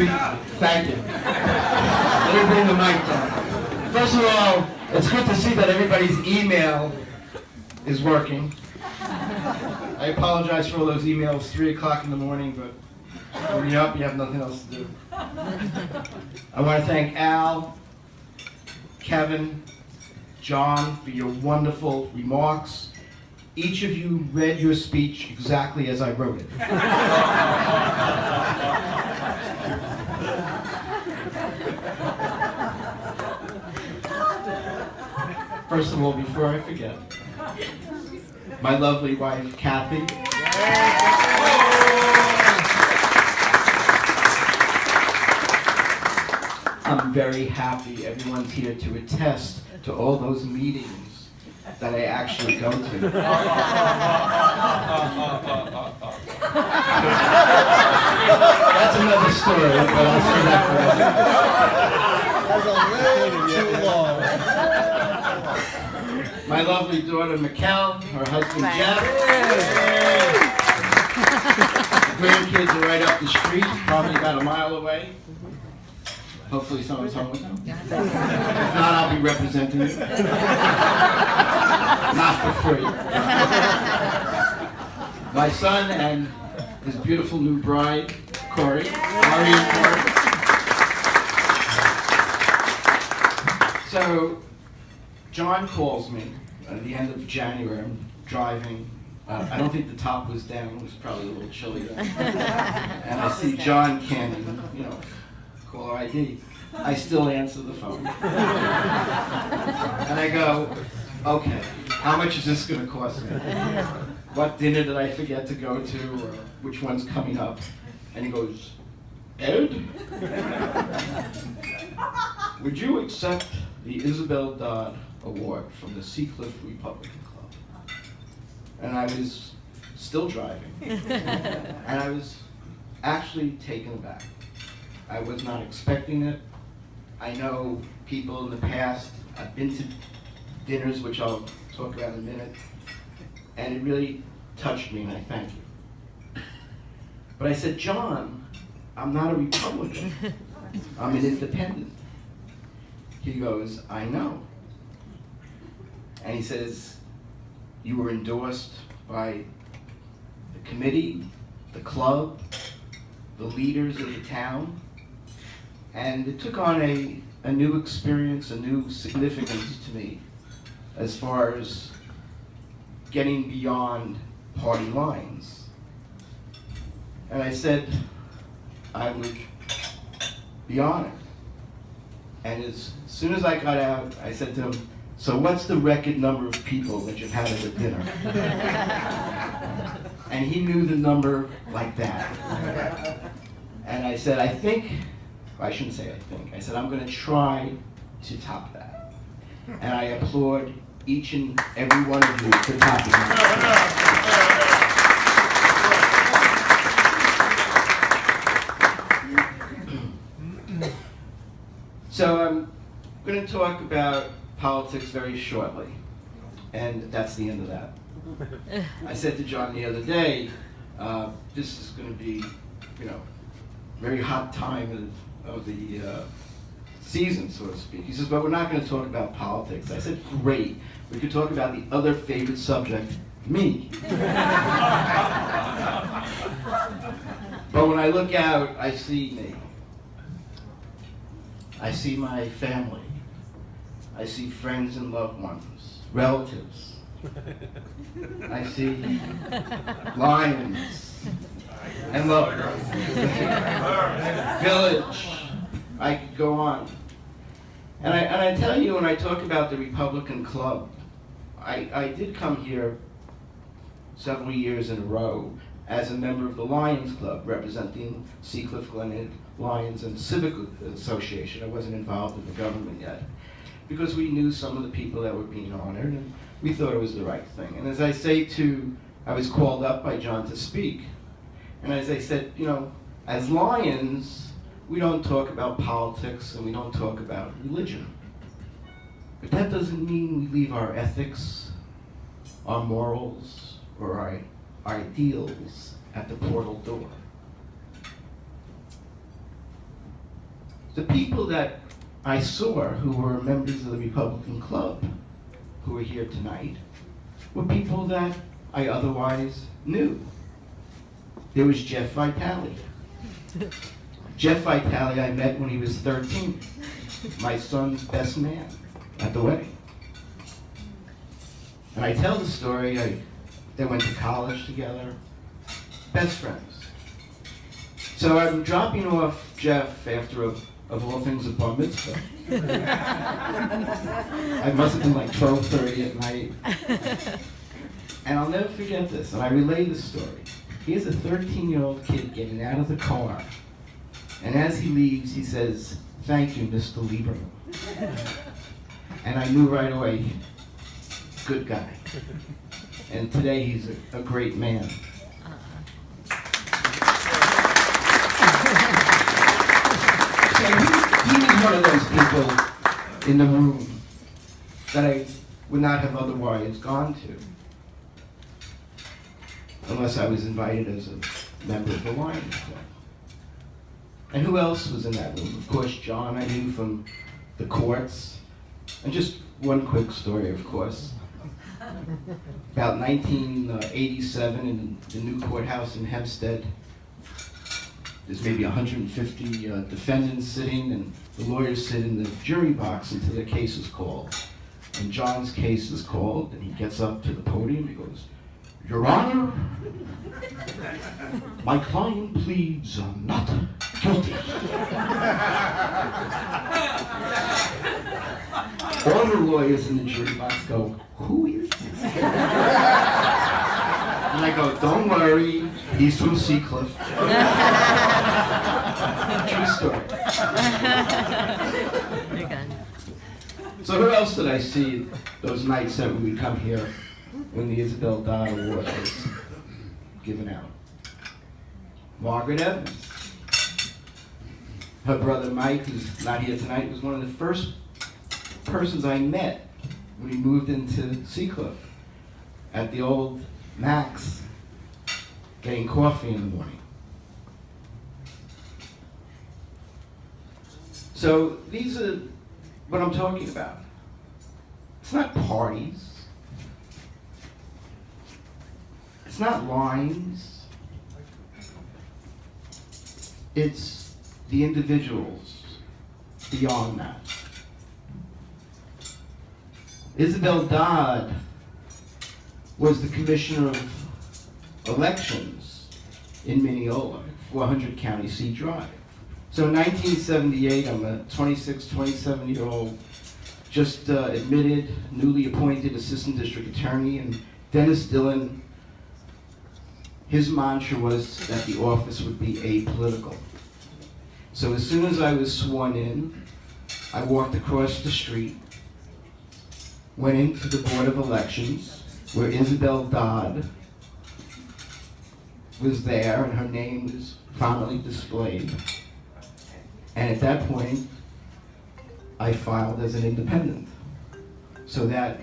Thank you. Let me bring the mic down. First of all, it's good to see that everybody's email is working. I apologize for all those emails 3 o'clock in the morning, but when you're up, you have nothing else to do. I want to thank Al, Kevin, John for your wonderful remarks. Each of you read your speech exactly as I wrote it. First of all, before I forget, my lovely wife, Kathy. I'm very happy everyone's here to attest to all those meetings that I actually go to. That's another story, but I'll say that for too long. My lovely daughter, Mikkel, her husband, Jeff. The grandkids are right up the street, probably about a mile away. Hopefully someone's home with them. If not, I'll be representing you. Not for free. My son and his beautiful new bride, Corey. Ari and Corey. So, John calls me at the end of January. I'm driving. I don't think the top was down. It was probably a little chilly then. And I see John Cannon, caller ID. I still answer the phone. And I go, okay, how much is this going to cost me? What dinner did I forget to go to, or which one's coming up? And he goes, Ed, would you accept the Isabel Dodd Award from the Seacliff Republican Club? And I was still driving. And I was actually taken aback. I was not expecting it. I know people in the past, I've been to dinners, which I'll talk about in a minute, and it really touched me, and I thank you. But I said, John, I'm not a Republican. I'm an independent. He goes, I know. And he says, you were endorsed by the committee, the club, the leaders of the town, and it took on a new experience, a new significance to me as far as getting beyond party lines. And I said I would be honored. And as soon as I got out, I said to him, so what's the record number of people that you've had at a dinner? And he knew the number like that. And I said, I shouldn't say I think, I said, I'm going to try to top that. And I applaud each and every one of you for topping that. So I'm going to talk about politics very shortly, and that's the end of that. I said to John the other day, this is going to be, very hot time of the season, so to speak. He says, but we're not going to talk about politics. I said, great. We could talk about the other favorite subject, me. But when I look out, I see me. I see my family. I see friends and loved ones, relatives. I see lions and loved ones. Village. I could go on. And I tell you, when I talk about the Republican Club, I did come here several years in a row as a member of the Lions Club, representing Seacliff Glenhead Lions and Civic Association. I wasn't involved in the government yet, because we knew some of the people that were being honored, and we thought it was the right thing. And as I say I was called up by John to speak, and as I said, as Lions, we don't talk about politics and we don't talk about religion. But that doesn't mean we leave our ethics, our morals, or our ideals at the portal door. The people that I saw who were members of the Republican Club, who were here tonight, were people that I otherwise knew. There was Jeff Vitale. Jeff Vitale I met when he was 13, my son's best man at the wedding. And I tell the story, they went to college together, best friends. So I'm dropping off Jeff after, of all things, a bar mitzvah. I must have been like 12:30 at night. And I'll never forget this, and I relay this story. Here's a 13-year-old kid getting out of the car, and as he leaves, he says, "Thank you, Mr. Lieberman." And I knew right away, good guy. And today he's a great man. So he was one of those people in the room that I would not have otherwise gone to, unless I was invited as a member of the Lions Club. And who else was in that room? Of course, John I knew from the courts. And just one quick story, of course. About 1987 in the new courthouse in Hempstead, there's maybe 150 defendants sitting, and the lawyers sit in the jury box until their case is called. And John's case is called, and he gets up to the podium, he goes, "Your Honor, my client pleads not guilty." All the lawyers in the jury box go, "Who is this guy?" And I go, "Don't worry, he's from Seacliff." True story. So who else did I see those nights that we would come here when the Isabel Dodd Award was given out? Margaret Evans. Her brother Mike, who's not here tonight, was one of the first persons I met when we moved into Seacliff at the old Max, getting coffee in the morning. So these are what I'm talking about. It's not parties. It's not lines. It's the individuals beyond that. Isabel Dodd was the commissioner of elections in Mineola, 400 County Seat Drive. So in 1978, I'm a 26, 27-year-old, just admitted, newly appointed assistant district attorney, and Dennis Dillon, his mantra was that the office would be apolitical. So as soon as I was sworn in, I walked across the street, went into the Board of Elections, where Isabel Dodd was there, and her name was prominently displayed. And at that point, I filed as an independent, so that